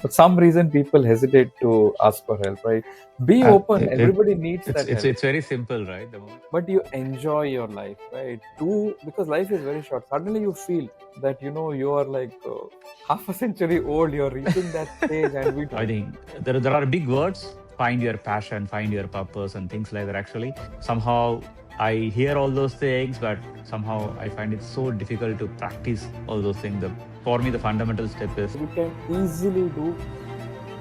For some reason, people hesitate to ask for help, right? Be open. Everybody needs that help. It's very simple, right? But you enjoy your life, right? Because life is very short. Suddenly you feel that, you are like half a century old. You're reaching that stage, and I think there are big words. Find your passion, find your purpose, and things like that. Actually, somehow I hear all those things, but somehow I find it so difficult to practice all those things. For me, the fundamental step is you can easily do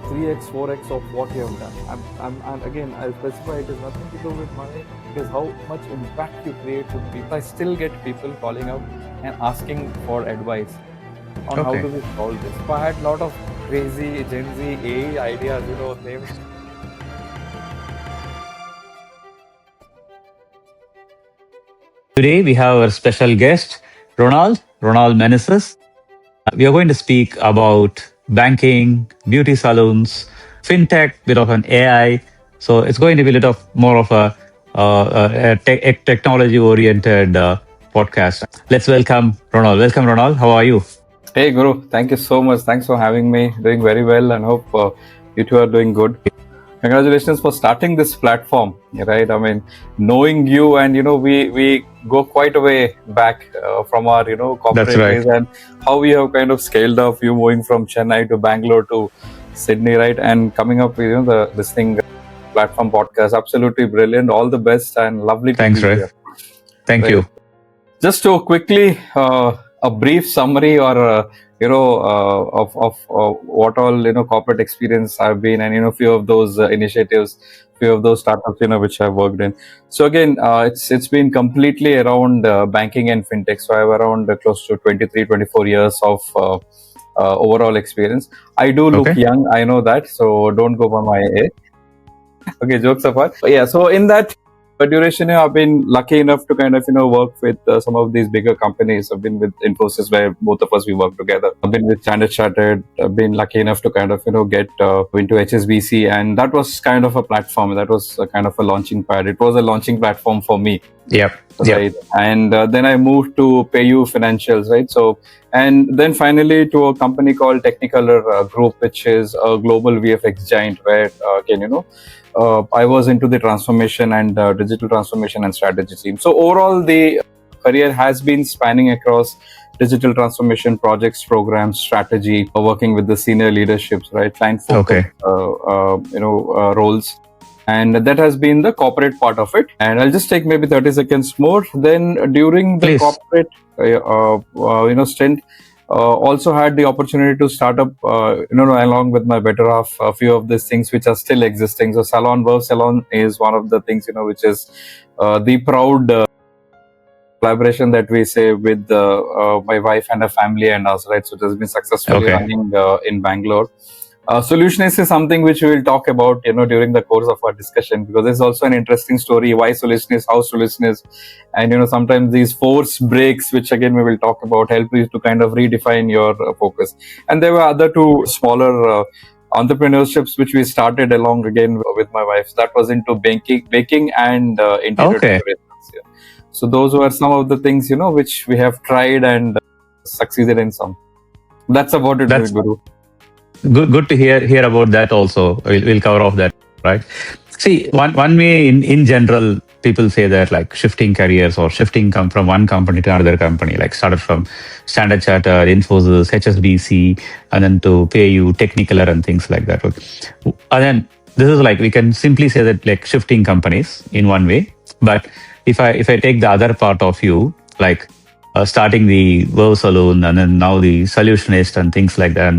3x, 4x of what you have done. I'm again, I'll specify it is nothing to do with money. It is how much impact you create with people. I still get people calling up and asking for advice on how do we solve this. So I had a lot of crazy Gen Z AI ideas, names. Today we have our special guest, Ronald Menezes. We are going to speak about banking, beauty salons, fintech, bit of an AI. So it's going to be a little more of a technology-oriented podcast. Let's welcome Ronald. Welcome, Ronald. How are you? Hey, Guru. Thank you so much. Thanks for having me. Doing very well, and hope you two are doing good. Congratulations for starting this platform, right? I mean, knowing you, and we go quite a way back from our corporate days, and how we have kind of scaled up. You moving from Chennai to Bangalore to Sydney, right? And coming up with this thing, platform podcast, absolutely brilliant. All the best and lovely to be here. Thank you. Just to quickly a brief summary or of what all corporate experience I've been, and a few of those initiatives, few of those startups which I've worked in. So again, it's been completely around banking and fintech. So I have around close to 23-24 years of overall experience. I do look young, I know that, so don't go by my age. Okay, jokes apart. But yeah, so in that duration, I've been lucky enough to kind of work with some of these bigger companies. I've been with Infosys, where both of us we work together. I've been with Standard Chartered. I've been lucky enough to kind of get into HSBC, and that was kind of a platform. That was a kind of a launching pad. It was a launching platform for me. Right. And then I moved to PayU Financials, right? So, and then finally to a company called Technicolor Group, which is a global VFX giant, where again, I was into the transformation and digital transformation and strategy team. So overall, the career has been spanning across digital transformation projects, programs, strategy, working with the senior leaderships, right? Client focus, roles. And that has been the corporate part of it. And I'll just take maybe 30 seconds more. Then during the corporate, stint, also had the opportunity to start up, along with my better half, a few of these things which are still existing. So Vurve Salon is one of the things, which is the proud collaboration that we say with my wife and her family and us, right? So it has been successfully running in Bangalore. Solutionist is something which we will talk about, during the course of our discussion, because there's also an interesting story. Why Solutionist? How Solutionist? And sometimes these force breaks, which again we will talk about, help you to kind of redefine your focus. And there were other two smaller entrepreneurships which we started along again with my wife. That was into baking and interior decorations. Yeah. So those were some of the things which we have tried and succeeded in some. That's about it, Guru. Good to hear about that also. We'll cover off that, right? See, one way in general, people say that like shifting careers or shifting from one company to another company, like started from Standard Chartered, Infosys, HSBC, and then to PayU, Technicolor, and things like that. And then this is like, we can simply say that like shifting companies in one way. But if I take the other part of you, like starting the Vurve Salon and then now the Solutionist and things like that,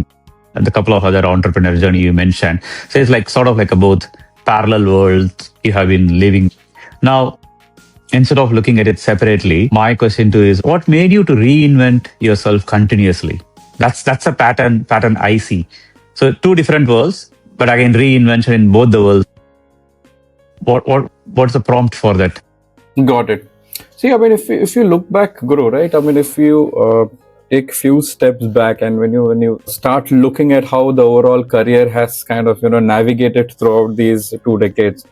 and the couple of other entrepreneur journey you mentioned. So it's like sort of like a both parallel worlds you have been living. Now, instead of looking at it separately, my question to you is, what made you to reinvent yourself continuously? That's a pattern I see. So two different worlds, but again, reinvention in both the worlds. What's the prompt for that? Got it. See, I mean, if you look back, Guru, right? I mean, if you take few steps back, and when you start looking at how the overall career has kind of navigated throughout these 2 decades,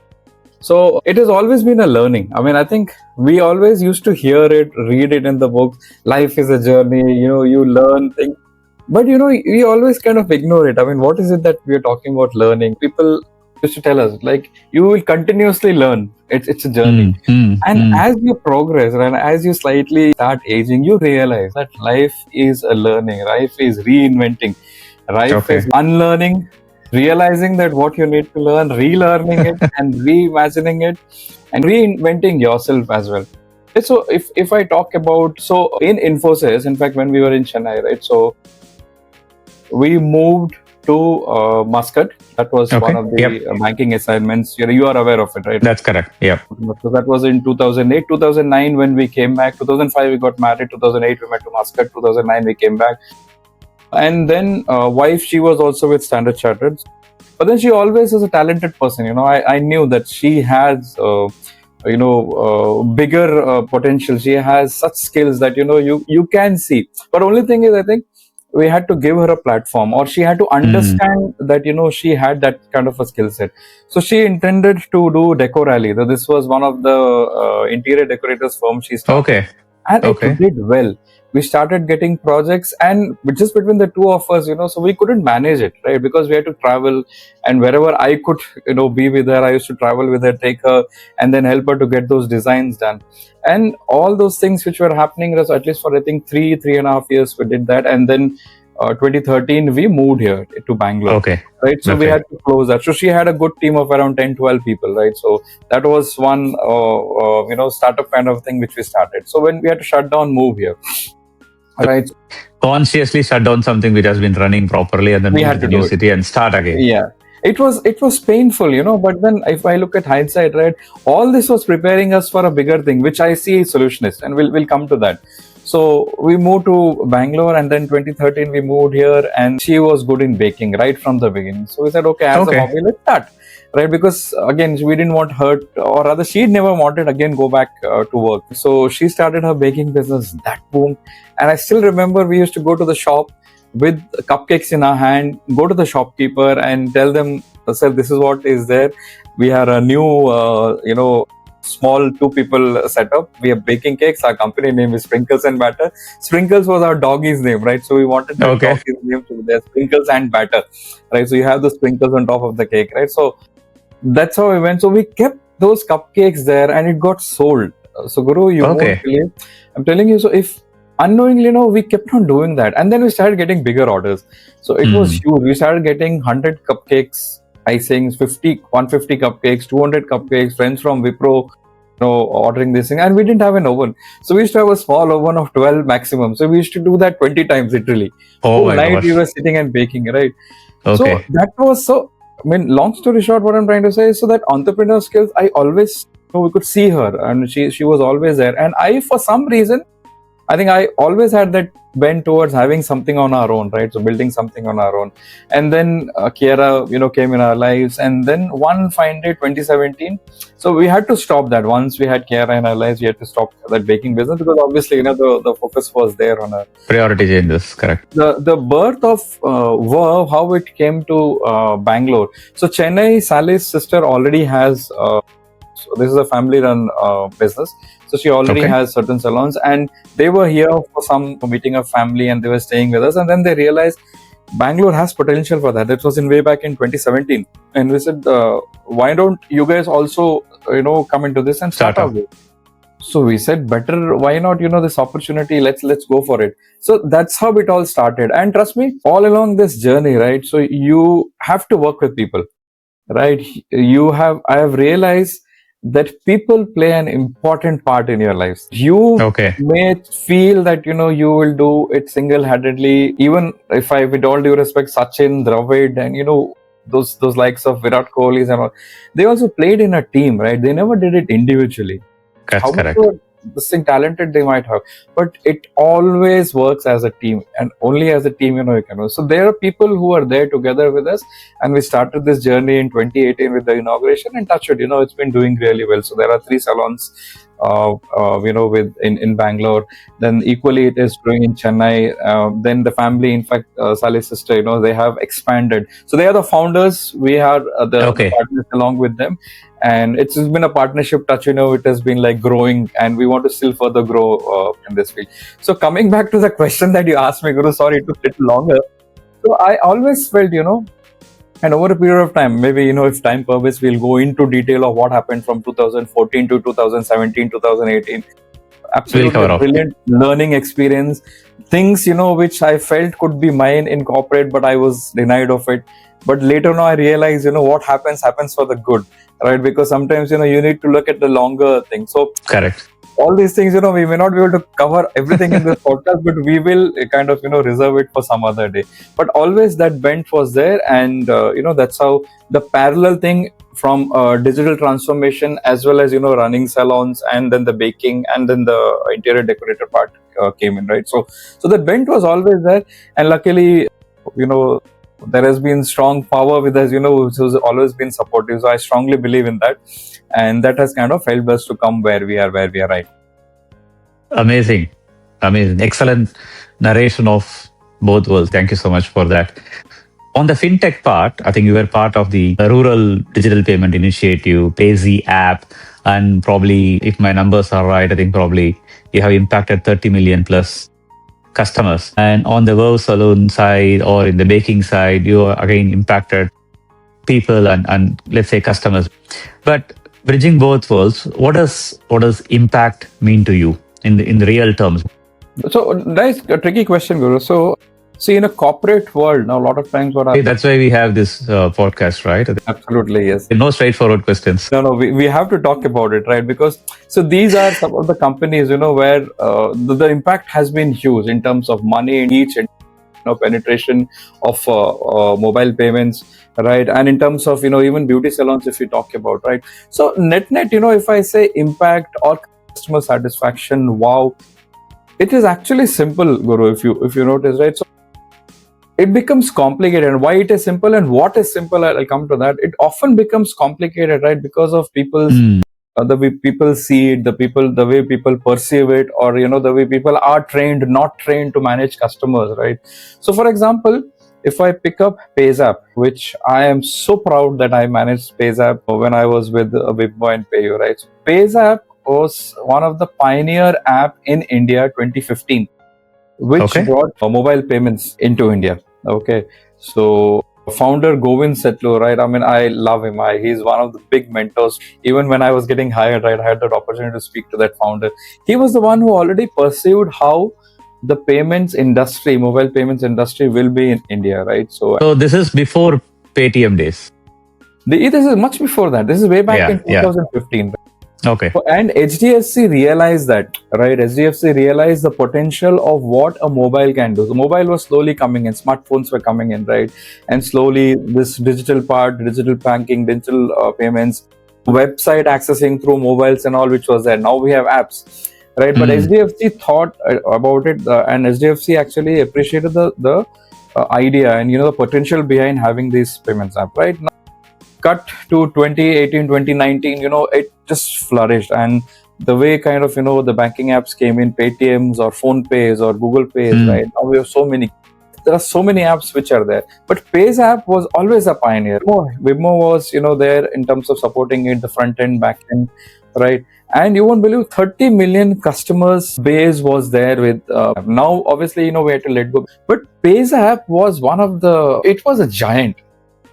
so it has always been a learning. I mean, I think we always used to hear it, read it in the books. Life is a journey. You learn things. But we always kind of ignore it. I mean, what is it that we are talking about learning? People used to tell us, like, you will continuously learn. It's a journey. And as you progress, and as you slightly start aging, you realize that life is a learning. Life is reinventing. Life is unlearning, realizing that what you need to learn, relearning it, and reimagining it, and reinventing yourself as well. So if I talk about, so in Infosys, in fact, when we were in Chennai, right? So we moved to Muscat. That was one of the banking assignments. You are aware of it, right? That's correct. Yeah. So that was in 2008, 2009 when we came back. 2005 we got married. 2008 we went to Muscat. 2009 we came back. And then wife, she was also with Standard Chartered. But then she always was a talented person. I knew that she has bigger potential. She has such skills that you can see. But only thing is, I think we had to give her a platform, or she had to understand that she had that kind of a skill set. So she intended to do Deco Rally. So this was one of the interior decorators firm she started, and it did well. We started getting projects, and just between the two of us, so we couldn't manage it, right? Because we had to travel, and wherever I could, be with her, I used to travel with her, take her, and then help her to get those designs done. And all those things which were happening was at least for, I think, 3.5 years we did that. And then 2013 we moved here to Bangalore, right? So we had to close that. So she had a good team of around 10-12 people, right? So that was one startup kind of thing which we started. So when we had to shut down, move here, right? Consciously shut down something which has been running properly, and then move to the new city and start again. Yeah. It was painful, but then if I look at hindsight, right, all this was preparing us for a bigger thing, which I see Solutionist, and we'll come to that. So we moved to Bangalore, and then 2013 we moved here, and she was good in baking right from the beginning. So we said, okay, as a hobby, let's start, right? Because again, we didn't want her, or rather, she never wanted again go back to work. So she started her baking business. That boomed, and I still remember we used to go to the shop with cupcakes in our hand, go to the shopkeeper and tell them, sir, this is what is there. We are a new, small 2 people setup. We are baking cakes. Our company name is Sprinkles and Batter. Sprinkles was our doggy's name, right? So we wanted the doggy's name to be there, Sprinkles and Batter, right? So you have the sprinkles on top of the cake, right? So that's how we went. So we kept those cupcakes there, and it got sold. So Guru, you won't believe, I'm telling you. So if unknowingly, we kept on doing that, and then we started getting bigger orders. So it was huge. We started getting 100 cupcakes, icings, 150 cupcakes, 200 cupcakes, friends from Wipro, ordering this thing, and we didn't have an oven. So we used to have a small oven of 12 maximum. So we used to do that 20 times literally. Whole night we were sitting and baking, right? So that was so. I mean, long story short, what I'm trying to say is, so that entrepreneur skills, I always, we could see her, and she was always there. And I, for some reason, I think I always had that bent towards having something on our own, right? So building something on our own. And then Kiara, came in our lives. And then one fine day, 2017, so we had to stop that. Once we had Kiara in our lives, we had to stop that baking business, because obviously, the focus was there on her. Priority changes, correct. The birth of Vurve, how it came to Bangalore. So Chennai, Sally's sister already has, so this is a family-run business. So she already has certain salons, and they were here for some meeting of family, and they were staying with us. And then they realized Bangalore has potential for that. It was way back in 2017, and we said, why don't you guys also, come into this and start out? So we said, better, why not, this opportunity, let's go for it. So that's how it all started. And trust me, all along this journey, right? So you have to work with people, right? I have realized that people play an important part in your lives. You may feel that, you will do it single-handedly. Even if with all due respect, Sachin, Dravid, and, those likes of Virat Kohli and all, they also played in a team, right? They never did it individually. That's correct. This thing talented they might have, but it always works as a team, and only as a team, you can. So there are people who are there together with us, and we started this journey in 2018 with the inauguration, and touch it, it's been doing really well. So there are 3 salons with in Bangalore. Then equally it is growing in Chennai. Then the family, in fact, Sally's sister, they have expanded. So they are the founders. We are the Okay. partners along with them. And it's been a partnership touch, it has been like growing, and we want to still further grow in this field. So coming back to the question that you asked me, Guru, sorry it took a little longer. So I always felt, and over a period of time, maybe, if time permits, we'll go into detail of what happened from 2014 to 2017, 2018. We'll Absolutely cover a off. brilliant learning experience. Things, which I felt could be mine in corporate, but I was denied of it. But later on, I realized, what happens for the good, right? Because sometimes, you need to look at the longer thing. So Correct. all these things, we may not be able to cover everything in this podcast, but we will kind of, reserve it for some other day. But always that bent was there. And, that's how the parallel thing from digital transformation, as well as, running salons, and then the baking, and then the interior decorator part came in, right? So the bent was always there. And luckily, there has been strong power with us, which has always been supportive. So I strongly believe in that. And that has kind of helped us to come where we are right. Amazing. Excellent narration of both worlds. Thank you so much for that. On the fintech part, I think you were part of the Rural Digital Payment Initiative, PayZ app, and probably, if my numbers are right, I think probably you have impacted 30 million plus customers. And on the Vurve Salon side or in the baking side, you are again impacted people and let's say customers. But bridging both worlds, what does impact mean to you in the real terms? So that's a tricky question, Guru. So see, in a corporate world now, a lot of times That's why we have this podcast, right? Absolutely, yes. No straightforward questions. No, we have to talk about it, right? Because so these are some of the companies, where the impact has been huge in terms of money in each and penetration of mobile payments, right? And in terms of, even beauty salons, if you talk about, right? So net, if I say impact or customer satisfaction, wow, it is actually simple, Guru, if you notice, right? So it becomes complicated. And why it is simple and what is simple, I'll come to that. It often becomes complicated, right? Because of people's the way people see it, the way people perceive it, or the way people are not trained to manage customers, right? So for example, if I pick up PayZapp, which I am so proud that I managed PayZapp when I was with Wipmo and Payu, right? So PayZapp was one of the pioneer app in India 2015, which brought mobile payments into India. Okay, so founder Govind Setlu, right? I mean, I love him. He's one of the big mentors. Even when I was getting hired, right, I had that opportunity to speak to that founder. He was the one who already perceived how the payments industry, mobile payments industry, will be in India, right? So this is before Paytm days. This is much before that. This is way back in 2015. Okay. And HDFC realized that, right? HDFC realized the potential of what a mobile can do. The mobile was slowly coming in, smartphones were coming in, right? And slowly this digital part, digital banking, digital payments, website accessing through mobiles and all, which was there. Now we have apps, right? But HDFC thought about it, and HDFC actually appreciated the idea and, the potential behind having these payments app, right? Now, cut to 2018, 2019, it just flourished. And the way kind of, the banking apps came in, Paytms or Phone Pays or Google Pays, right? Now we have so many. There are so many apps which are there. But Pays app was always a pioneer. Wipmo was, there in terms of supporting it, the front end, back end, right? And you won't believe 30 million customers base was there with, now obviously, we had to let go. But Pays app was it was a giant,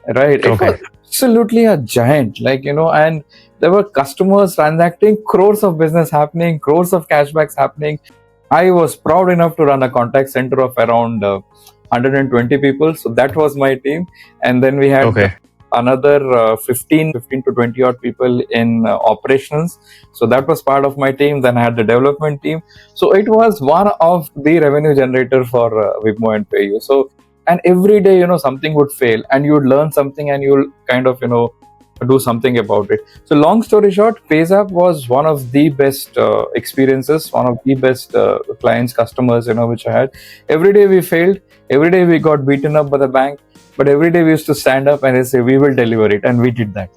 right? It was absolutely a giant, and there were customers transacting, crores of business happening, crores of cashbacks happening. I was proud enough to run a contact center of around 120 people. So that was my team. And then we had another 15 to 20 odd people in operations. So that was part of my team. Then I had the development team. So it was one of the revenue generator for Wipmo and Payu. So, and every day, something would fail and you would learn something and you'll kind of, do something about it. So long story short, PayZapp was one of the best experiences, one of the best clients, customers, which I had. Every day we failed. Every day we got beaten up by the bank. But every day we used to stand up and say, we will deliver it. And we did that.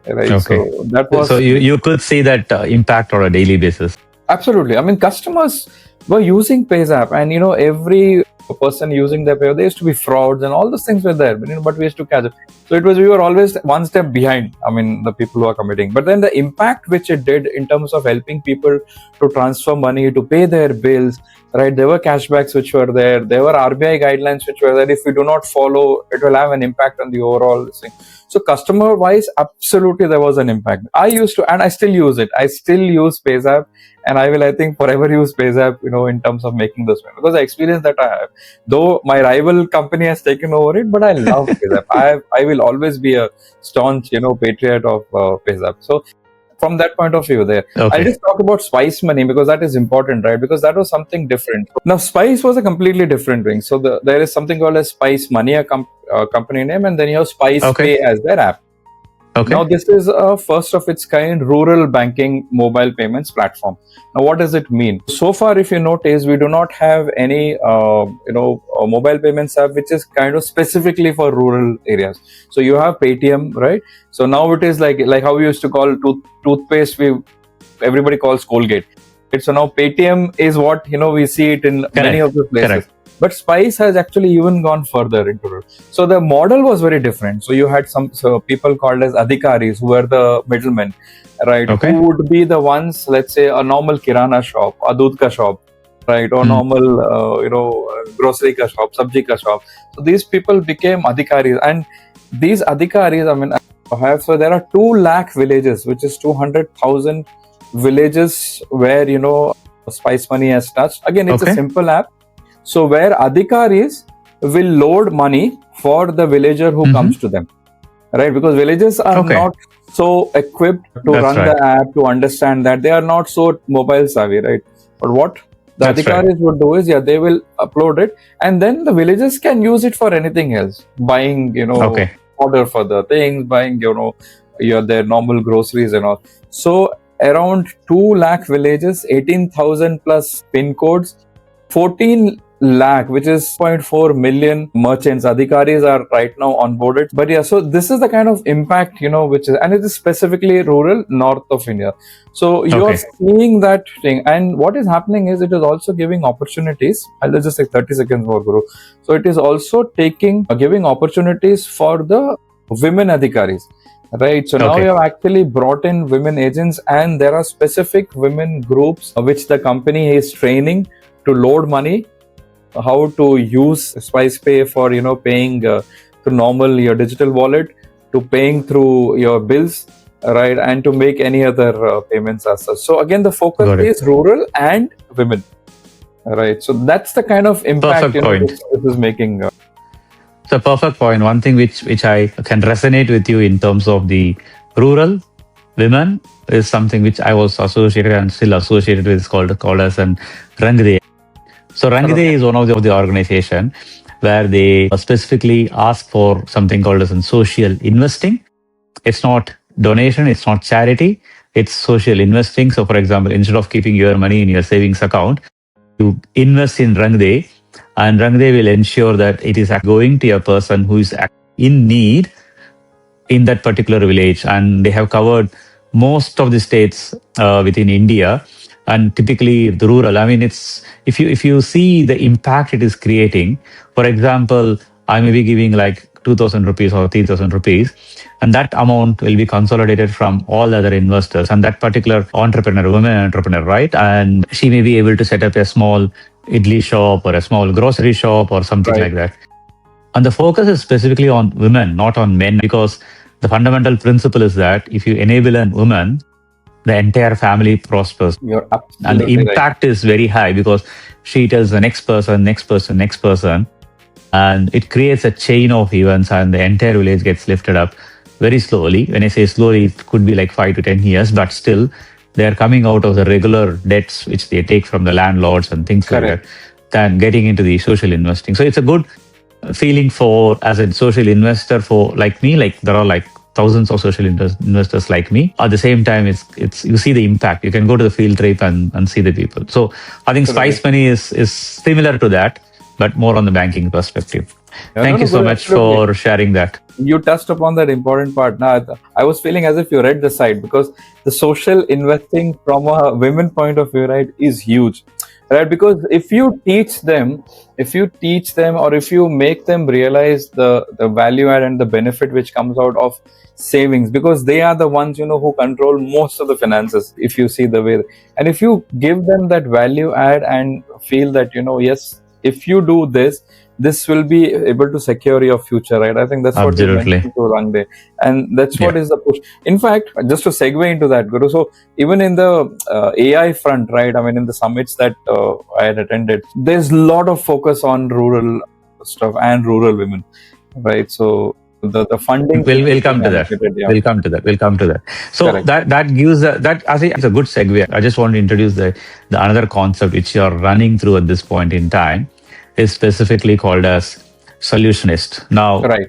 right? Okay. So that was So you could see that impact on a daily basis. absolutely. I mean, customers were using PayZapp, and every person using their pay, there used to be frauds and all those things were there, but we used to catch it. So we were always one step behind. I mean, the people who are committing. But then the impact which it did in terms of helping people to transfer money, to pay their bills, right? There were cashbacks which were there. There were RBI guidelines which were there. If we do not follow, it will have an impact on the overall thing. So customer wise, absolutely there was an impact. I used to, and I still use it. I still use PayZapp, and I will, I think, forever use PayZapp, in terms of making those payments, because the experience that I have, though my rival company has taken over it, but I love PayZapp. I will always be a staunch, patriot of PayZapp. So from that point of view there, I'll Okay. just talk about Spice Money, because that is important, right? Because that was something different. Now, Spice was a completely different thing. So there is something called as Spice Money, a company name, and then you have Spice Okay. Pay as their app. Okay. Now, this is a first of its kind rural banking mobile payments platform. Now, what does it mean? So far, if you notice, we do not have any, mobile payments app which is kind of specifically for rural areas. So you have Paytm, right? So now it is like how we used to call toothpaste. Everybody calls Colgate. So now Paytm is what we see it in many of the places. Correct. But Spice has actually even gone further into it. So the model was very different. So you had some people called as adhikaris, who were the middlemen, right? Okay. Who would be the ones, let's say, a normal kirana shop, a dudh ka shop, right? Or normal, grocery ka shop, sabji ka shop. So these people became adhikaris. And these adhikaris, I mean, so there are 2 lakh villages, which is 200,000 villages where, Spice Money has touched. Again, it's a simple app. So where adhikaris will load money for the villager who comes to them, right? Because villagers are not so equipped to run the app, to understand that. They are not so mobile savvy, right? But what the adhikaris would do is, they will upload it, and then the villagers can use it for anything else, buying, order for the things, buying, their normal groceries and all. So around 2 lakh villages, 18,000 plus pin codes, 14 lakh, which is 0.4 million merchants, adhikaris are right now onboarded. But yeah, so this is the kind of impact, which is, and it is specifically rural north of India. So you are seeing that thing. And what is happening is, it is also giving opportunities. I'll just take 30 seconds more, Guru. So it is also giving opportunities for the women adhikaris. Right. So now we have actually brought in women agents, and there are specific women groups which the company is training to load money, how to use Spice Pay for, paying through normal your digital wallet, to paying through your bills, right, and to make any other payments as such. So again, the focus is rural and women, right? So that's the kind of impact this is making. It's a perfect point. One thing which I can resonate with you in terms of the rural women is something which I was associated and still associated with, called as an Rangde. So Rangde is one of the organization where they specifically ask for something called as social investing. It's not donation, it's not charity, it's social investing. So for example, instead of keeping your money in your savings account, you invest in Rangde, and Rangde will ensure that it is going to a person who is in need in that particular village. And they have covered most of the states within India. And typically the rural, I mean, it's if you see the impact it is creating. For example, I may be giving like 2,000 rupees or 3,000 rupees, and that amount will be consolidated from all other investors. And that particular woman entrepreneur, right? And she may be able to set up a small idli shop or a small grocery shop or something like that. And the focus is specifically on women, not on men, because the fundamental principle is that if you enable a woman, the entire family prospers. You're and the impact is very high, because she tells the next person, and it creates a chain of events, and the entire village gets lifted up very slowly. When I say slowly, it could be like 5 to 10 years, but still they are coming out of the regular debts which they take from the landlords and things like that, than getting into the social investing. So it's a good feeling for, as a social investor, for like me, like there are like thousands of social investors like me. At the same time, it's you see the impact. You can go to the field trip and see the people. So I think Spice Money is similar to that, but more on the banking perspective. Thank you so much for sharing that. you touched upon that important part. Now, I was feeling as if you read the site, because the social investing from a women point of view, right, is huge, right? Because if you teach them, or if you make them realize the value add and the benefit which comes out of savings, because they are the ones, who control most of the finances, if you see the way. And if you give them that value add and feel that, yes, if you do this will be able to secure your future, right? I think that's what you Absolutely. mentioned to Rangde, and that's what Yeah. is the push. In fact, just to segue into that, Guru, so even in the AI front, right? I mean, in the summits that I had attended, there's a lot of focus on rural stuff and rural women, right? So the funding We'll come to that. allocated, yeah, We'll come to that. So correct, that gives that I think it's a good segue. I just want to introduce the another concept which you are running through at this point in time is specifically called as solutionist. Now, right.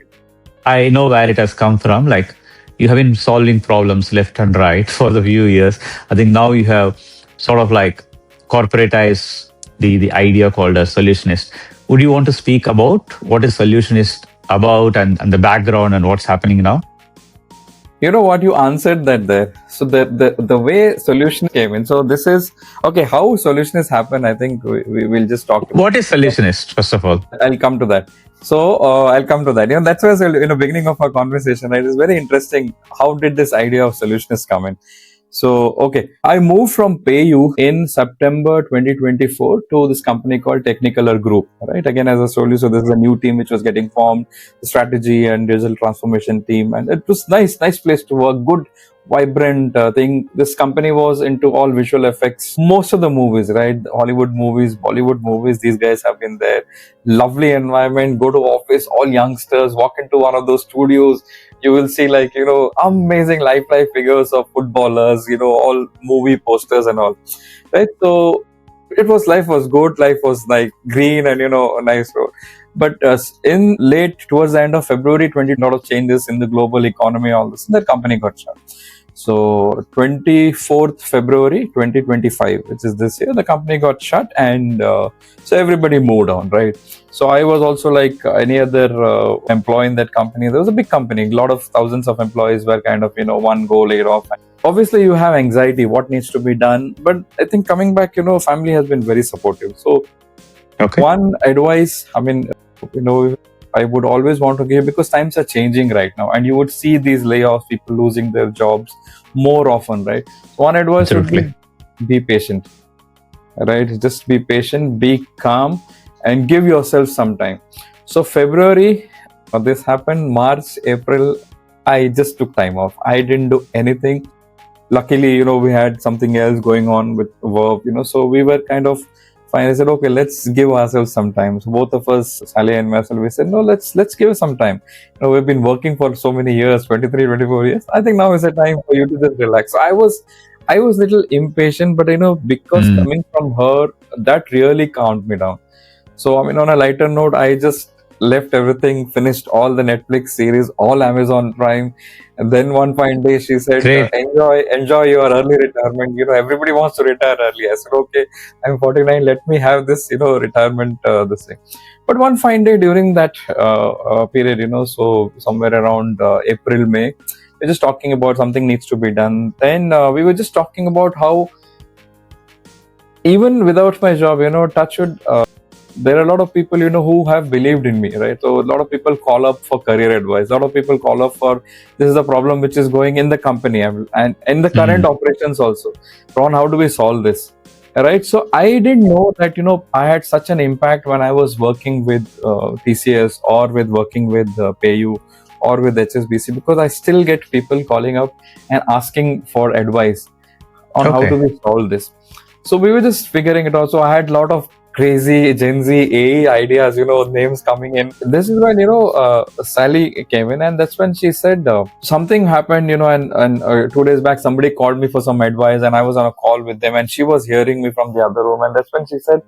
I know where it has come from. Like, you have been solving problems left and right for the few years. I think now you have sort of like corporatized the idea called a solutionist. Would you want to speak about what is solutionist about, and the background and what's happening now? You know what, you answered that there. So the way solution came in. So this is okay. How solutions happen? I think we will just talk about. What is solutionist, first of all? I'll come to that. So I'll come to that. That's why in the beginning of our conversation, right? It's very interesting. How did this idea of solutionist come in? So, okay, I moved from PayU in September 2024 to this company called Technicolor Group, right? Again, as I told you, so this is a new team which was getting formed, the strategy and digital transformation team, and it was nice place to work, good, vibrant thing. This company was into all visual effects, most of the movies, right? Hollywood movies, Bollywood movies, these guys have been there. Lovely environment, go to office, all youngsters, walk into one of those studios, you will see like amazing life figures of footballers, all movie posters and all, right? So life was good, life was like green and a nice road. But in late towards the end of February 20, a lot of changes in the global economy, all this, and that company got shut. So 24th February 2025, which is this year, the company got shut, and so everybody moved on, right? So I was also like any other employee in that company. There was a big company, a lot of thousands of employees were kind of one go laid off. Obviously, you have anxiety, what needs to be done, but I think coming back, family has been very supportive. So Okay. one advice, I mean, I would always want to give, because times are changing right now, and you would see these layoffs, people losing their jobs more often, right? One advice Absolutely. would be patient, right? Just be patient, be calm, and give yourself some time. So February, this happened. March, April, I just took time off. I didn't do anything. Luckily, we had something else going on with work, so we were kind of fine. I said, okay, let's give ourselves some time. So both of us, Sally and myself, we said, no, let's give it some time. We've been working for so many years, 23, 24 years. I think now is the time for you to just relax. So I was a little impatient, but because coming from her, that really calmed me down. So I mean, on a lighter note, I just left everything, finished all the Netflix series, all Amazon Prime, and then one fine day she said, Great. enjoy your early retirement. Everybody wants to retire early. I said, okay, I'm 49. Let me have this, retirement this thing. But one fine day during that period, so somewhere around April, May, we're just talking about something needs to be done. Then we were just talking about how even without my job, touch wood. There are a lot of people, who have believed in me, right? So a lot of people call up for career advice. A lot of people call up for, this is a problem which is going in the company and in the current operations also. Ron, how do we solve this? Right? So I didn't know that, I had such an impact when I was working with TCS or with working with PayU or with HSBC, because I still get people calling up and asking for advice on how do we solve this. So we were just figuring it out. So I had a lot of crazy Gen Z AI ideas, names coming in. This is when, Sally came in, and that's when she said something happened, and 2 days back, somebody called me for some advice, and I was on a call with them, and she was hearing me from the other room. And that's when she said,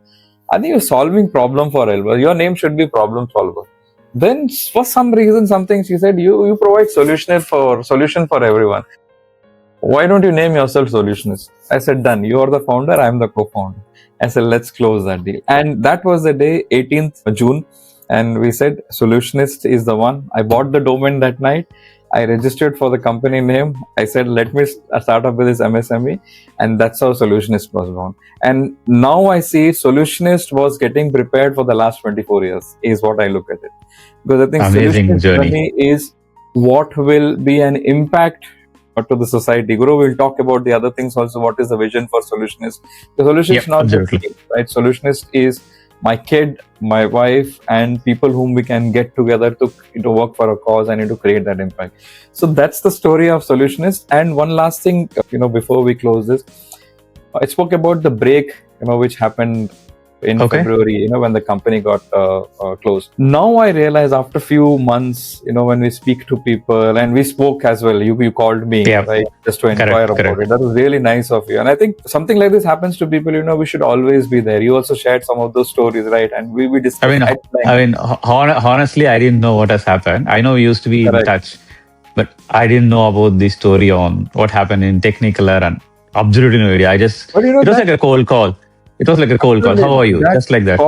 I think you're solving problem for Elva. Your name should be problem solver. Then for some reason, she said, you provide solution for everyone. Why don't you name yourself Solutionist? I said, done. You are the founder, I am the co-founder. I said, let's close that deal. And that was the day, 18th June. and we said Solutionist is the one. I bought the domain that night. I registered for the company name. I said, let me start up with this MSME, and that's how Solutionist was born. And now I see Solutionist was getting prepared for the last 24 years, is what I look at it. Because I think Amazing Solutionist journey is what will be an impact to the society. Guru will talk about the other things also. What is the vision for Solutionist? The Solutionist is not just me, right? Solutionist is my kid, my wife, and people whom we can get together to work for a cause and to create that impact. So that's the story of Solutionist. And one last thing, before we close this, I spoke about the break, which happened in February, when the company got closed. Now I realize after a few months, when we speak to people, and we spoke as well, you called me, right, just to inquire about it. That was really nice of you. And I think something like this happens to people, we should always be there. You also shared some of those stories, right? And we discussed. Honestly, I didn't know what has happened. I know we used to be in touch, but I didn't know about the story on what happened in Technicolor and absolutely no idea. It was like a cold call. It was like a cold call. How are you? Just like that.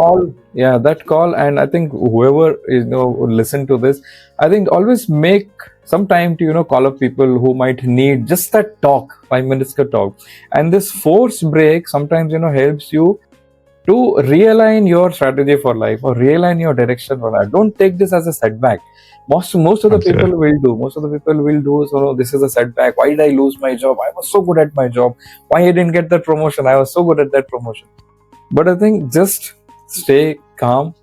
That call. And I think whoever listen to this, I think always make some time to call up people who might need just that talk, 5 minutes ka talk. And this forced break sometimes helps you to realign your strategy for life or realign your direction for life. Don't take this as a setback. Most of the people will do. Most of the people will do. So this is a setback. Why did I lose my job? I was so good at my job. Why I didn't get that promotion? I was so good at that promotion. But I think just stay calm,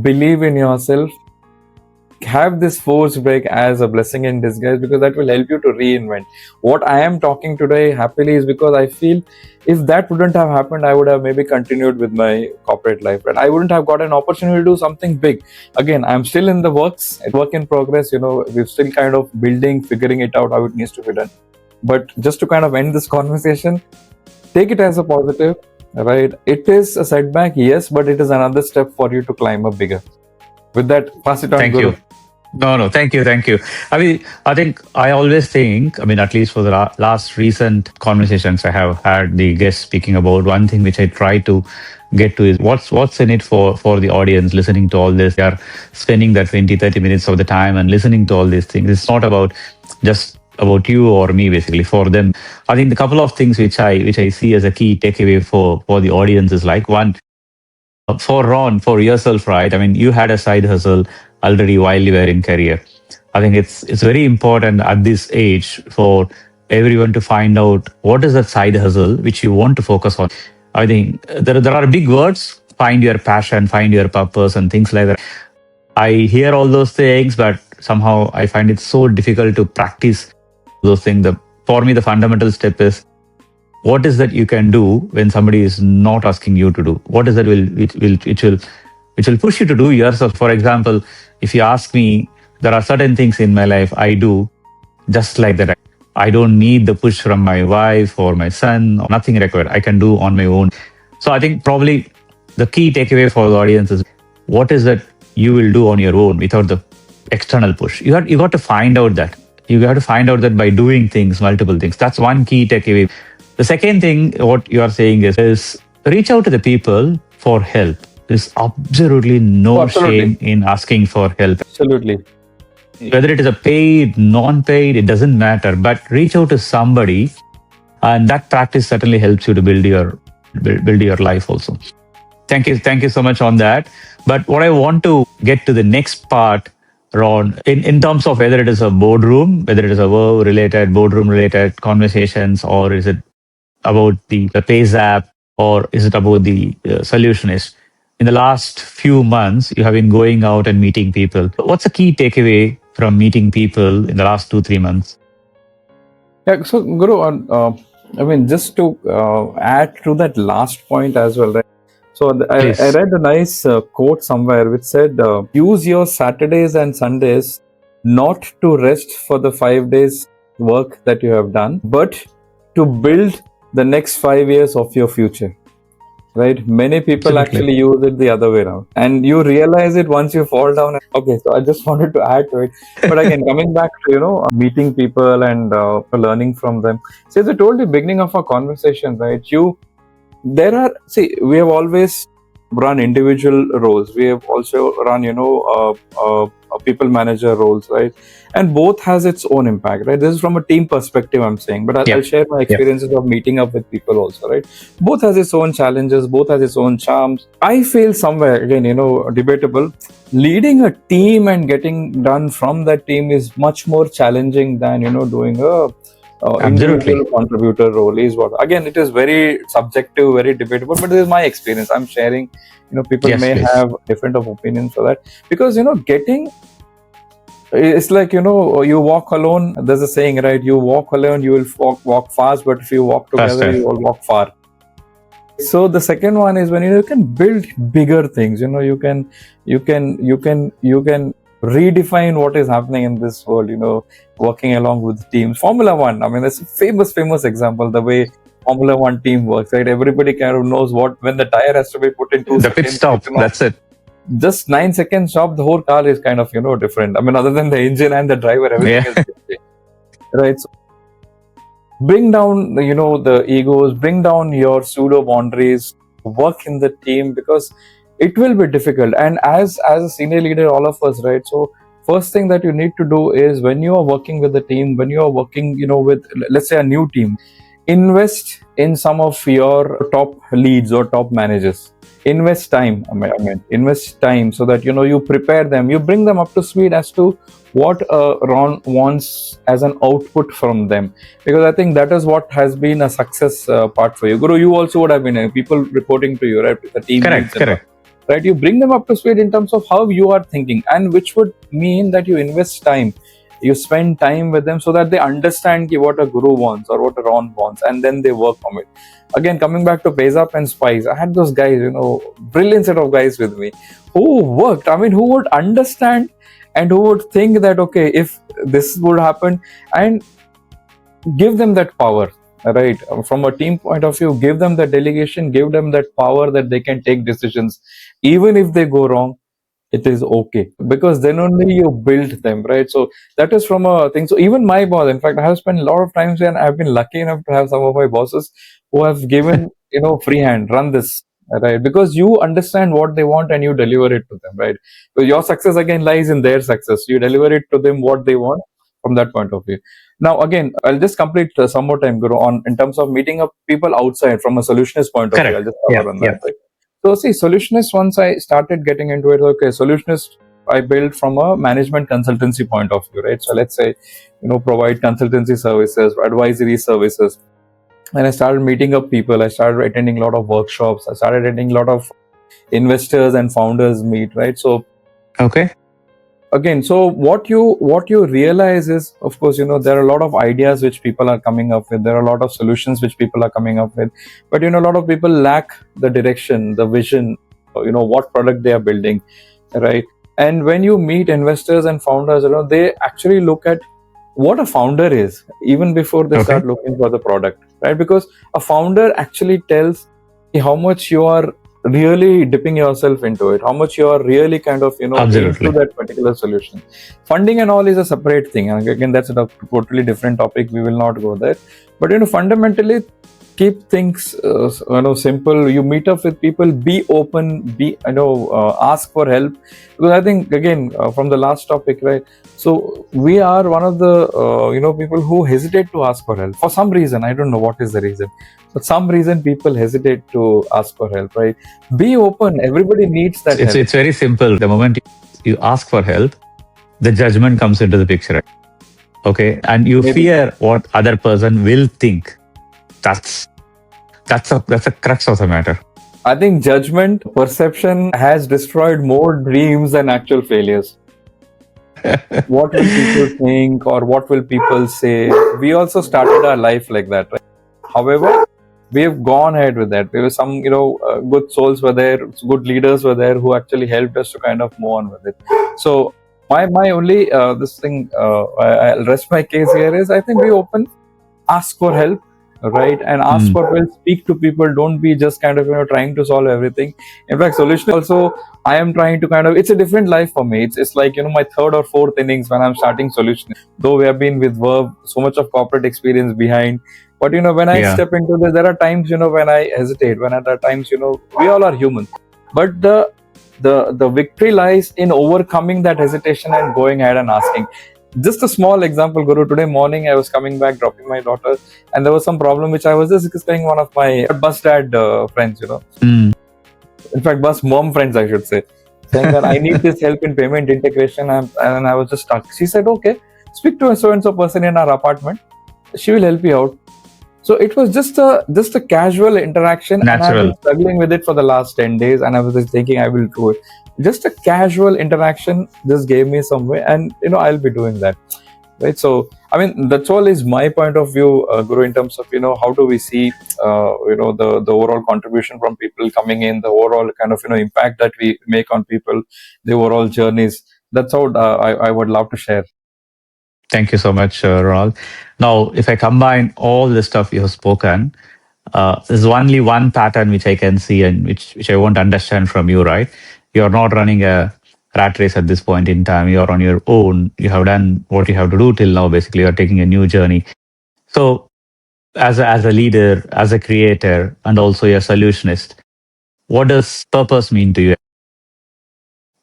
believe in yourself, have this forced break as a blessing in disguise, because that will help you to reinvent. What I am talking today happily is because I feel if that wouldn't have happened, I would have maybe continued with my corporate life, and I wouldn't have got an opportunity to do something big. Again, I'm still in the works, work in progress. We're still kind of building, figuring it out how it needs to be done. But just to kind of end this conversation, take it as a positive, right? It is a setback, yes, but it is another step for you to climb up bigger. With that, pass it on. Thank Guru. you. No, thank you. I always think, at least for the last recent conversations I have had the guests speaking about, one thing which I try to get to is what's in it for the audience listening to all this. They are spending that 20-30 minutes of the time and listening to all these things. It's not about just about you or me, basically. For them, I think the couple of things which I see as a key takeaway for the audience is like, one, for Ron, for yourself, right? You had a side hustle already while you were in career. I think it's very important at this age for everyone to find out what is that side hustle which you want to focus on. I think there are big words: find your passion, find your purpose, and things like that. I hear all those things, but somehow I find it so difficult to practice those things. For me, the fundamental step is, what is that you can do when somebody is not asking you to do? What is that which will push you to do yourself? For example, if you ask me, there are certain things in my life I do just like that. I don't need the push from my wife or my son, or nothing required. I can do on my own. So I think probably the key takeaway for the audience is, what is that you will do on your own without the external push? You got to find out that. You got to find out that by doing things, multiple things. That's one key takeaway. The second thing, what you are saying is reach out to the people for help. There's absolutely no shame in asking for help. Absolutely. Whether it is a paid, non-paid, it doesn't matter. But reach out to somebody, and that practice certainly helps you to build your life also. Thank you so much on that. But what I want to get to the next part, Ron, in terms of whether it is a boardroom, whether it is a boardroom-related conversations, or is it about the Pays app, or is it about the Solutionist? In the last few months, you have been going out and meeting people. What's the key takeaway from meeting people in the last 2-3 months? Yeah, so Guru, just to add to that last point as well, right? So I read a nice quote somewhere which said, use your Saturdays and Sundays not to rest for the 5 days work that you have done, but to build the next 5 years of your future. Right? Many people actually use it the other way around, and you realize it once you fall down. Okay, so I just wanted to add to it. But again, coming back to meeting people and learning from them. See, as I told you beginning of our conversation, right? We have always run individual roles. We have also run, people manager roles, right? And both has its own impact, right? This is from a team perspective, I'm saying, but I'll share my experiences of meeting up with people also, right? Both has its own challenges, both has its own charms. I feel somewhere, again, debatable, leading a team and getting done from that team is much more challenging than, doing a individual contributor role is what. Again, it is very subjective, very debatable, but this is my experience. I'm sharing. People may have different of opinions for that, because getting, it's like, you walk alone. There's a saying, right? You walk alone, you will walk fast, but if you walk together, you will walk far. So the second one is when you can build bigger things. You can redefine what is happening in this world. Working along with teams. Formula One. I mean, that's a famous example. The way Formula One team works, right? Everybody kind of knows when the tire has to be put in 2 seconds. The pit stop. That's it. Just 9 seconds stop. The whole car is kind of different. I mean, other than the engine and the driver, everything is different, right? So bring down the egos, bring down your pseudo boundaries, work in the team, because it will be difficult. And as a senior leader, all of us, right? So first thing that you need to do is, when you are working with the team, when you are working with, let's say, a new team, invest in some of your top leads or top managers. Invest time. Invest time so that you prepare them, you bring them up to speed as to what Ron wants as an output from them, because I think that is what has been a success part for you. Guru, you also would have been people reporting to you, right? The team. Correct. Right, you bring them up to speed in terms of how you are thinking, and which would mean that you invest time. You spend time with them so that they understand what a guru wants or what a Ron wants, and then they work on it. Again, coming back to Pays Up and Spice, I had those guys, brilliant set of guys with me who worked. I mean, who would understand and who would think that, okay, if this would happen, and give them that power, right? From a team point of view, give them that delegation, give them that power that they can take decisions. Even if they go wrong, it is okay, because then only you build them, right? So that is from a thing. So even my boss, in fact, I have spent a lot of times and I've been lucky enough to have some of my bosses who have given free hand, run this, right? Because you understand what they want and you deliver it to them, right? So your success again lies in their success. You deliver it to them what they want from that point of view. Now again, I'll just complete some more time, Guru, on in terms of meeting up people outside from a solutionist point of view. I'll just cover on that. Right? So see, Solutionist, once I started getting into it, okay, Solutionist I built from a management consultancy point of view, right? So let's say, provide consultancy services, advisory services. And I started meeting up people. I started attending a lot of workshops. I started attending a lot of investors and founders meet, right? So, okay. Again, so what you realize is, of course, there are a lot of ideas which people are coming up with. There are a lot of solutions which people are coming up with, but a lot of people lack the direction, the vision, what product they are building, right? And when you meet investors and founders, they actually look at what a founder is even before they start looking for the product, right? Because a founder actually tells how much you are really dipping yourself into it, how much you are really kind of into that particular solution. Funding and all is a separate thing, and again, that's a totally different topic. We will not go there, but fundamentally, keep things simple. You meet up with people, be open, ask for help, because I think again from the last topic, right? So we are one of the people who hesitate to ask for help for some reason. I don't know what is the reason, but some reason people hesitate to ask for help, right? Be open. Everybody needs that help. It's very simple. The moment you ask for help, the judgment comes into the picture. Okay, and you fear what other person will think. That's a crux of the matter. I think judgment, perception has destroyed more dreams than actual failures. What will people think, or what will people say? We also started our life like that, right? However, we have gone ahead with that. There were some, good souls were there, good leaders were there who actually helped us to kind of move on with it. So my only this thing, I'll rest my case here is, I think be open, ask for help, right? And ask for help, speak to people. Don't be just kind of trying to solve everything. In fact, solution also, I am trying to kind of, it's a different life for me. It's like my third or fourth innings when I'm starting solution. Though we have been with Vurve, so much of corporate experience behind, but when I step into this, there are times when I hesitate, when at times we all are human. but the victory lies in overcoming that hesitation and going ahead and asking. Just a small example, Guru. Today morning I was coming back, dropping my daughter, and there was some problem which I was just explaining one of my bus dad friends, in fact bus mom friends I should say, saying that I need this help in payment integration, and I was just stuck. She said, okay, speak to a so and so person in our apartment, she will help you out. So it was just a casual interaction, Natural. and I've been struggling with it for the last 10 days, and I was just thinking I will do it. Just a casual interaction just gave me some way, and I'll be doing that, right? So I mean, that's all is my point of view, Guru, in terms of how do we see the overall contribution from people coming in, the overall kind of impact that we make on people, the overall journeys. That's how I would love to share. Thank you so much, Ronald. Now, if I combine all the stuff you have spoken, there's only one pattern which I can see and which I won't understand from you, right? You're not running a rat race at this point in time. You're on your own. You have done what you have to do till now. Basically, you're taking a new journey. So, as a leader, as a creator, and also a solutionist, what does purpose mean to you?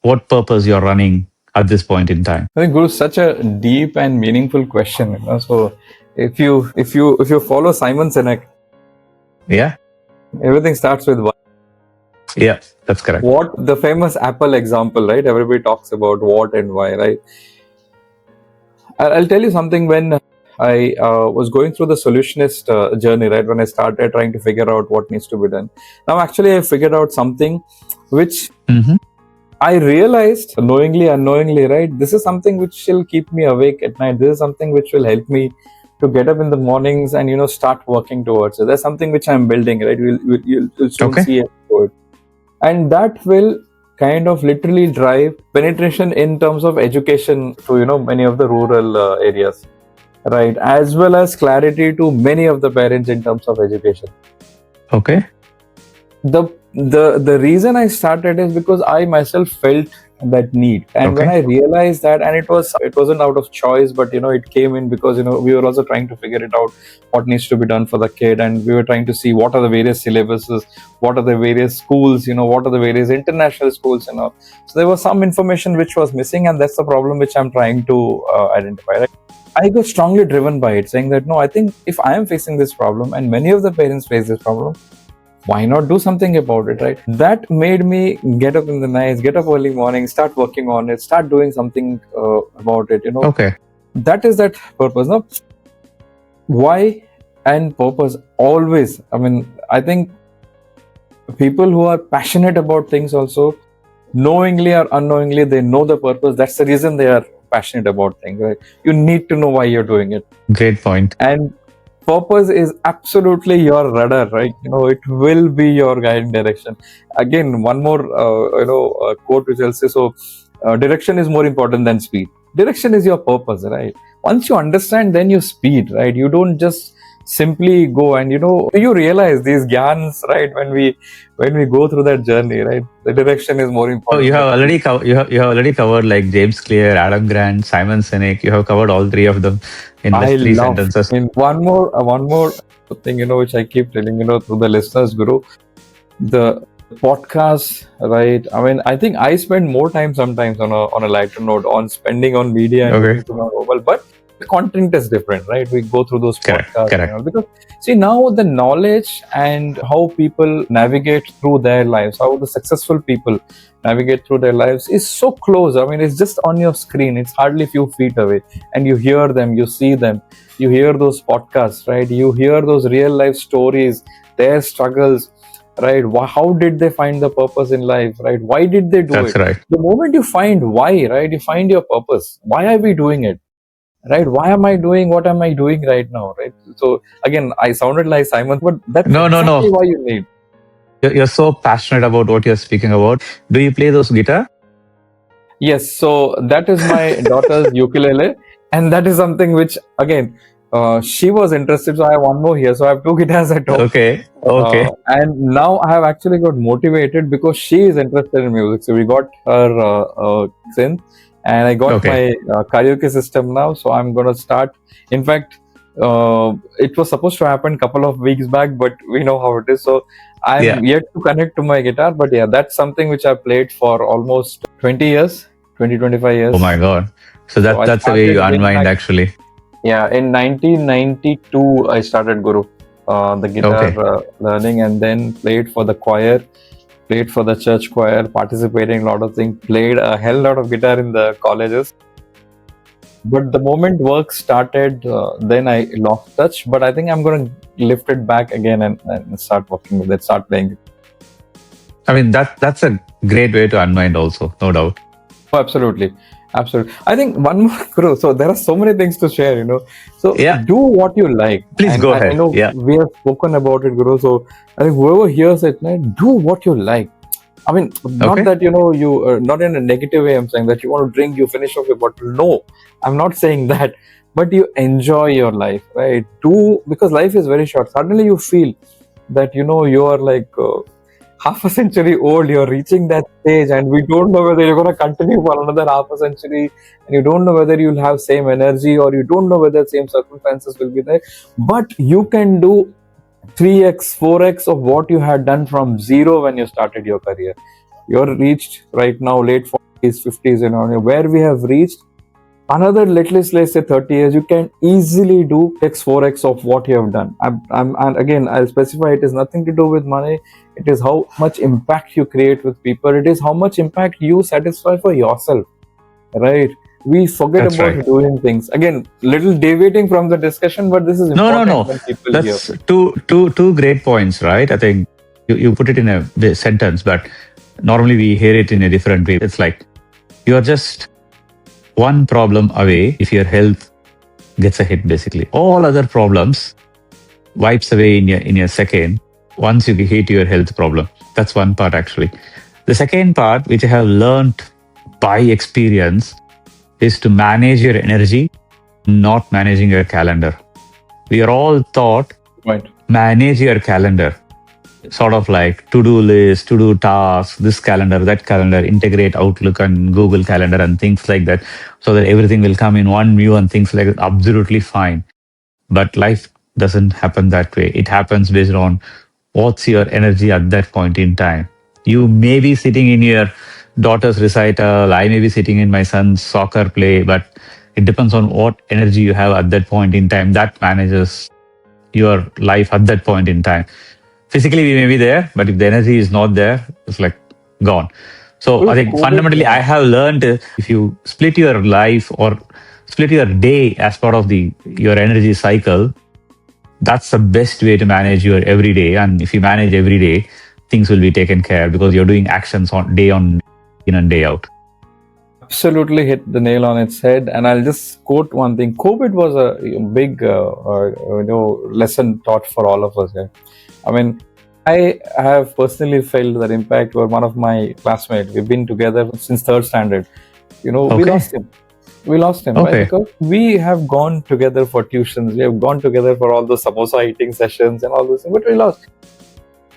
What purpose you're running at this point in time? I think, Guru, such a deep and meaningful question. So if you follow Simon Sinek, Yeah, everything starts with why. yeah, that's correct. What, the famous Apple example, right? Everybody talks about what and why, right? I'll tell you something. When I was going through the solutionist journey, right, when I started trying to figure out what needs to be done, now actually I figured out something which I realized, knowingly, unknowingly, right, this is something which will keep me awake at night. This is something which will help me to get up in the mornings and start working towards it. There's something which I'm building, right? You'll soon see it. And that will kind of literally drive penetration in terms of education to many of the rural areas, right, as well as clarity to many of the parents in terms of education. Okay. The reason I started is because I myself felt that need, and when I realized that, and it wasn't out of choice, but it came in because we were also trying to figure it out, what needs to be done for the kid, and we were trying to see what are the various syllabuses, what are the various schools, what are the various international schools. So there was some information which was missing, and that's the problem which I'm trying to identify, right? I got strongly driven by it, saying that no, I think if I am facing this problem and many of the parents face this problem, why not do something about it, right? That made me get up in the night, get up early morning, start working on it, start doing something about it. Okay. That is that purpose. Now, why and purpose always. I mean, I think people who are passionate about things also, knowingly or unknowingly, they know the purpose. That's the reason they are passionate about things, right? You need to know why you're doing it. Great point. And purpose is absolutely your rudder, right? It will be your guiding direction. Again, one more quote which I'll say. So direction is more important than speed. Direction is your purpose, right? Once you understand, then you speed, right? You don't just simply go, and you realize these gyans, right, when we go through that journey, right? The direction is more important. Oh, you have already covered like James Clear, Adam Grant, Simon Sinek. You have covered all three of them in just 3 sentences. In one more thing, which I keep telling to the listeners, Guru, the podcast, right? I mean, I think I spend more time sometimes on a lighter note on spending on media and looking through my mobile, but the content is different, right? We go through those podcasts. Correct. Because see, now the knowledge and how people navigate through their lives, how the successful people navigate through their lives is so close. I mean, it's just on your screen. It's hardly a few feet away, and you hear them, you see them, you hear those podcasts, right? You hear those real life stories, their struggles, right? How did they find the purpose in life, right? Why did they do it? That's right. The moment you find why, right, you find your purpose. Why are we doing it? Right? Why am I doing what am I doing right now? Right? So again, I sounded like Simon, but that's exactly why you need. You're so passionate about what you're speaking about. Do you play those guitar? Yes. So that is my daughter's ukulele, and that is something which again she was interested. So I have one more here. So I have 2 guitars at home. Okay. And now I have actually got motivated because she is interested in music. So we got her synth. And I got my karaoke system now, so I'm going to start. In fact, it was supposed to happen a couple of weeks back, but we know how it is. So I'm yet to connect to my guitar, but yeah, that's something which I played for almost 20 years, 25 years. Oh my God. So I that's the way you started way unwind back. actually. Yeah, in 1992, I started Guru, the guitar learning, and then played for the choir, played for the church choir, participating in a lot of things, played a hell lot of guitar in the colleges. But the moment work started, then I lost touch. But I think I'm going to lift it back again and start working with it, start playing it. I mean, that's a great way to unwind also, no doubt. Oh, absolutely. Absolutely. I think one more, Guru. So there are so many things to share, So Yeah. do what you like. Please And go I ahead. know Yeah. we have spoken about it, Guru. So I think whoever hears it, do what you like. I mean, not that, you, not in a negative way, I'm saying that you want to drink, you finish off your bottle. No, I'm not saying that. But you enjoy your life, right? Because life is very short. Suddenly you feel that, you are like half a century old, you're reaching that stage, and we don't know whether you're going to continue for another half a century, and you don't know whether you'll have same energy, or you don't know whether same circumstances will be there. But you can do 3x 4x of what you had done from zero when you started your career. You're reached right now late 40s 50s, where we have reached. Another, let's say 30 years, you can easily do x 4x of what you have done. And again, I'll specify, it is nothing to do with money. It is how much impact you create with people. It is how much impact you satisfy for yourself, right? We forget That's about right. doing things. Again, little deviating from the discussion, but this is important No. when people That's hear. two great points, right? I think you put it in a sentence, but normally we hear it in a different way. It's like you are just one problem away if your health gets a hit, basically. All other problems wipes away in a second once you hit your health problem. That's one part actually. The second part, which I have learned by experience, is to manage your energy, not managing your calendar. We are all taught Right. manage your calendar, sort of like to-do list, to-do tasks, this calendar, that calendar, integrate Outlook and Google Calendar and things like that, so that everything will come in one view and things like that. Absolutely fine. But life doesn't happen that way. It happens based on what's your energy at that point in time. You may be sitting in your daughter's recital, I may be sitting in my son's soccer play, but it depends on what energy you have at that point in time. That manages your life at that point in time. Physically, we may be there, but if the energy is not there, it's like gone. So I think fundamentally, I have learned if you split your life or split your day as part of your energy cycle, that's the best way to manage your everyday. And if you manage every day, things will be taken care because you're doing actions on in and day out. Absolutely hit the nail on its head. And I'll just quote one thing. COVID was a big lesson taught for all of us here. I mean, I have personally felt that impact where one of my classmates, we've been together since third standard. We lost him. We lost him, right? Because we have gone together for tuitions. We have gone together for all those samosa eating sessions and all those things, but we lost.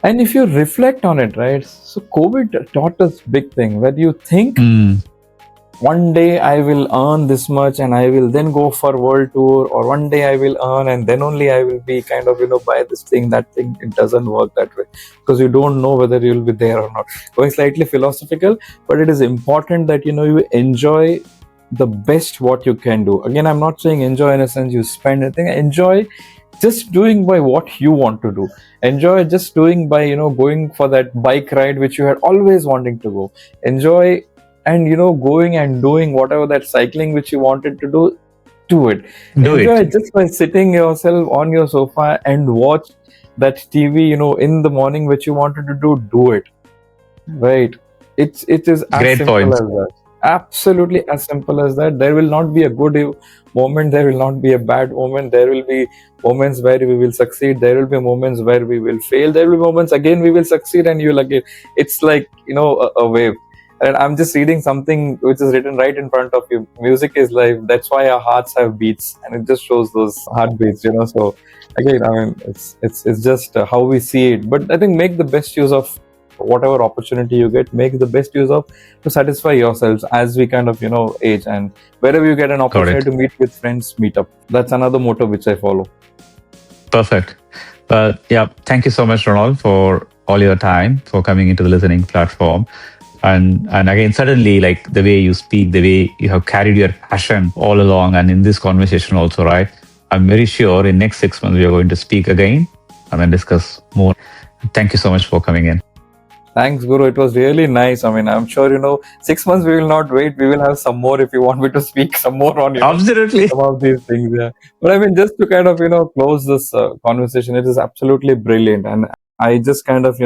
And if you reflect on it, right? So COVID taught us big thing that you think one day I will earn this much and I will then go for world tour, or one day I will earn and then only I will be kind of, buy this thing, that thing. It doesn't work that way because you don't know whether you'll be there or not. Going slightly philosophical, but it is important that, you enjoy the best what you can do. Again, I'm not saying enjoy in a sense you spend anything. Enjoy just doing by what you want to do. Enjoy just doing by, going for that bike ride which you had always wanting to go. Enjoy and going and doing whatever that cycling which you wanted to do it. Enjoy it just by sitting yourself on your sofa and watch that TV, in the morning which you wanted to do it. Right. It is as Great simple point. as that. Absolutely as simple as that. There will not be a good moment, there will not be a bad moment. There will be moments where we will succeed, there will be moments where we will fail, there will be moments again we will succeed, and you'll again, it's like a wave. And I'm just reading something which is written right in front of you. Music is life. That's why our hearts have beats, and it just shows those heartbeats. So again, I mean, it's just how we see it. But I think make the best use of whatever opportunity you get. Make the best use of to satisfy yourselves as we kind of age, and wherever you get an opportunity to meet with friends, meet up. That's another motto which I follow. Perfect. Yeah, thank you so much, Ronald, for all your time for coming into the listening platform. And again, suddenly, like the way you speak, the way you have carried your passion all along, and in this conversation also, right? I'm very sure in next 6 months we are going to speak again and then discuss more. Thank you so much for coming in. Thanks, Guru. It was really nice. I mean, I'm sure, 6 months we will not wait. We will have some more if you want me to speak some more on, Absolutely. some of these things. Yeah. But I mean, just to kind of, close this conversation, it is absolutely brilliant. And I just kind of,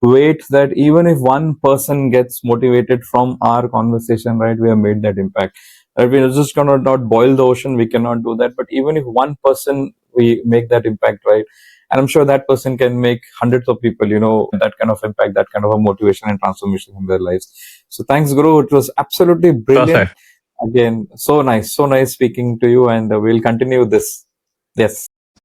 wait that even if one person gets motivated from our conversation, right, we have made that impact. We're just going to not boil the ocean. We cannot do that. But even if one person, we make that impact, right? And I'm sure that person can make hundreds of people, that kind of impact, that kind of a motivation and transformation in their lives. So thanks, Guru. It was absolutely brilliant. Perfect. Again, so nice speaking to you, and we'll continue this. Yes.